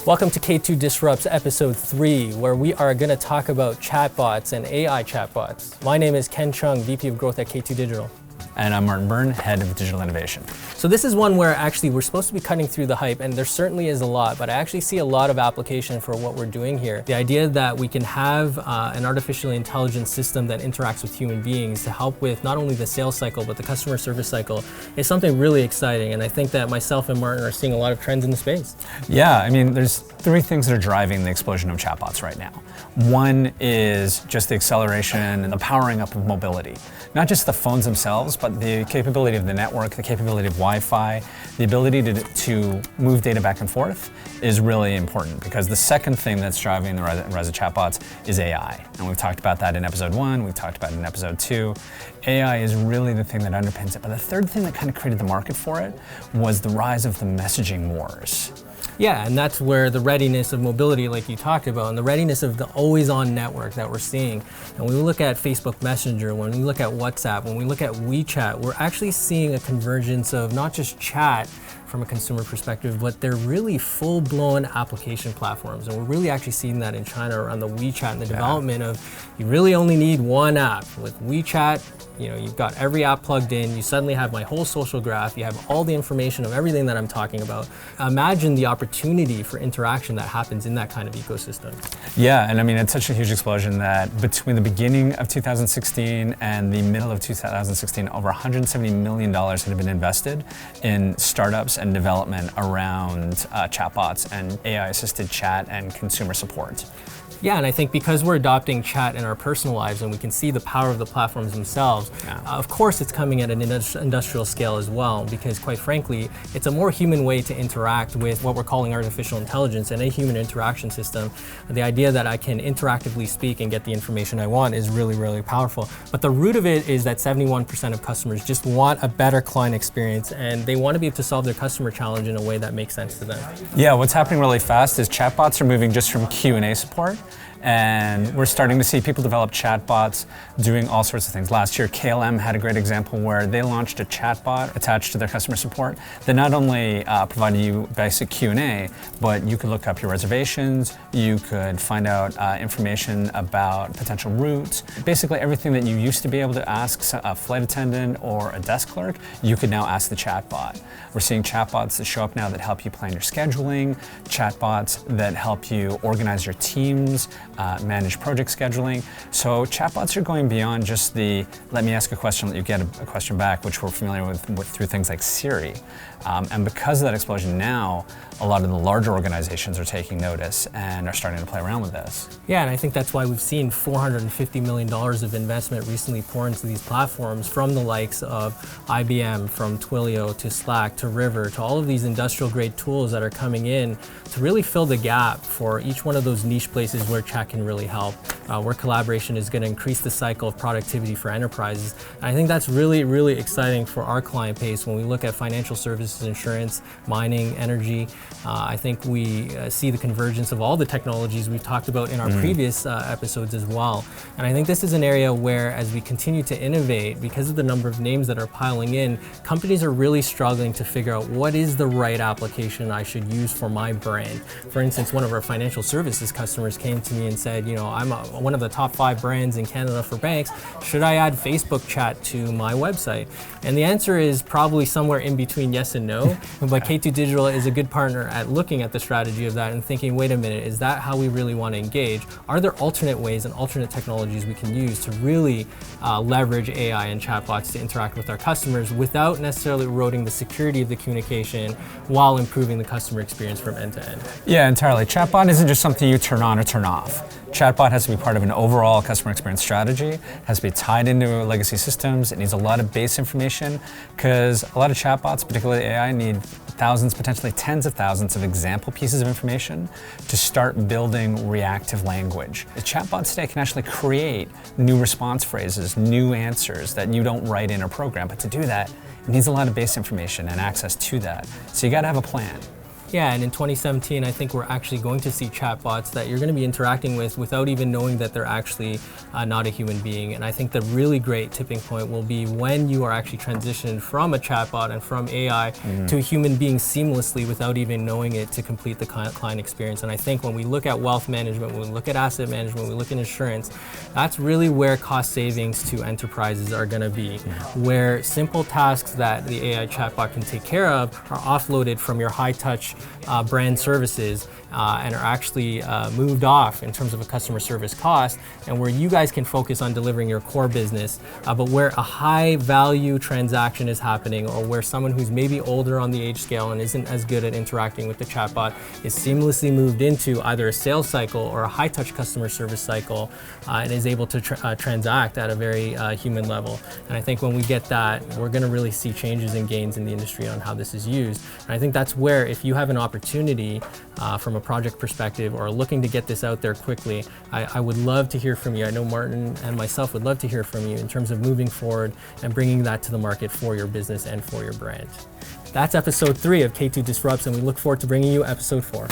Welcome to K2 Disrupts episode 3, where we are going to talk about chatbots and AI chatbots. My name is Ken Chung, VP of Growth at K2 Digital. And I'm Martin Byrne, Head of Digital Innovation. So this is one where actually we're supposed to be cutting through the hype, and there certainly is a lot, but I actually see a lot of application for what we're doing here. The idea that we can have an artificially intelligent system that interacts with human beings to help with not only the sales cycle, but the customer service cycle is something really exciting. And I think that myself and Martin are seeing a lot of trends in the space. Yeah, I mean, there's three things that are driving the explosion of chatbots right now. One is just the acceleration and the powering up of mobility. Not just the phones themselves, but the capability of the network, the capability of Wi-Fi, the ability to move data back and forth is really important, because the second thing that's driving the rise of chatbots is AI. And we've talked about that in episode 1, we've talked about it in episode 2. AI is really the thing that underpins it. But the third thing that kind of created the market for it was the rise of the messaging wars. Yeah, and that's where the readiness of mobility, like you talked about, and the readiness of the always-on network that we're seeing. And when we look at Facebook Messenger, when we look at WhatsApp, when we look at WeChat, we're actually seeing a convergence of not just chat from a consumer perspective, but they're really full-blown application platforms. And we're really actually seeing that in China around the WeChat and the development of, you really only need one app. With WeChat, you've got every app plugged in, you suddenly have my whole social graph, you have all the information of everything that I'm talking about. Imagine the opportunity for interaction that happens in that kind of ecosystem. Yeah, and I mean, it's such a huge explosion that between the beginning of 2016 and the middle of 2016, over $170 million had been invested in startups and development around chatbots and AI-assisted chat and consumer support. Yeah, and I think because we're adopting chat in our personal lives and we can see the power of the platforms themselves, of course it's coming at an industrial scale as well, because quite frankly, it's a more human way to interact with what we're calling artificial intelligence and a human interaction system. The idea that I can interactively speak and get the information I want is really, really powerful. But the root of it is that 71% of customers just want a better client experience, and they want to be able to solve their customer challenge in a way that makes sense to them. Yeah, what's happening really fast is chatbots are moving just from Q&A support, and we're starting to see people develop chatbots doing all sorts of things. Last year, KLM had a great example where they launched a chatbot attached to their customer support that not only provided you basic Q&A, but you could look up your reservations, you could find out information about potential routes. Basically everything that you used to be able to ask a flight attendant or a desk clerk, you could now ask the chatbot. We're seeing chatbots that show up now that help you plan your scheduling, chatbots that help you organize your teams, manage project scheduling. So chatbots are going beyond just the let me ask a question, let you get a question back, which we're familiar with through things like Siri. And because of that explosion now, a lot of the larger organizations are taking notice and are starting to play around with this. Yeah, and I think that's why we've seen $450 million of investment recently pour into these platforms from the likes of IBM, from Twilio to Slack to River, to all of these industrial grade tools that are coming in to really fill the gap for each one of those niche places where chat can really help, where collaboration is going to increase the cycle of productivity for enterprises. And I think that's really, really exciting for our client base when we look at financial services, insurance, mining, energy. I think we see the convergence of all the technologies we've talked about in our previous episodes as well. And I think this is an area where, as we continue to innovate, because of the number of names that are piling in, companies are really struggling to figure out what is the right application I should use for my brand. For instance, one of our financial services customers came to me and said, I'm one of the top 5 brands in Canada for banks. Should I add Facebook chat to my website? And the answer is probably somewhere in between yes and no. But K2 Digital is a good partner at looking at the strategy of that and thinking, wait a minute, is that how we really want to engage? Are there alternate ways and alternate technologies we can use to really leverage AI and chatbots to interact with our customers without necessarily eroding the security of the communication while improving the customer experience from end to end? Yeah, entirely. Chatbot isn't just something you turn on or turn off. Chatbot has to be part of an overall customer experience strategy, has to be tied into legacy systems. It needs a lot of base information, because a lot of chatbots, particularly AI, need thousands, potentially tens of thousands of example pieces of information to start building reactive language. The chatbots today can actually create new response phrases, new answers that you don't write in a program. But to do that, it needs a lot of base information and access to that. So you got to have a plan. Yeah, and in 2017, I think we're actually going to see chatbots that you're going to be interacting with without even knowing that they're actually not a human being. And I think the really great tipping point will be when you are actually transitioned from a chatbot and from AI to a human being seamlessly without even knowing it to complete the client experience. And I think when we look at wealth management, when we look at asset management, when we look at insurance, that's really where cost savings to enterprises are going to be, where simple tasks that the AI chatbot can take care of are offloaded from your high-touch brand services and are actually moved off in terms of a customer service cost, and where you guys can focus on delivering your core business, but where a high value transaction is happening, or where someone who's maybe older on the age scale and isn't as good at interacting with the chatbot is seamlessly moved into either a sales cycle or a high touch customer service cycle and is able to transact at a very human level. And I think when we get that, we're going to really see changes and gains in the industry on how this is used. And I think that's where, if you have an opportunity from a project perspective or looking to get this out there quickly, I would love to hear from you. I know Martin and myself would love to hear from you in terms of moving forward and bringing that to the market for your business and for your brand. That's episode 3 of K2 Disrupts, and we look forward to bringing you episode 4.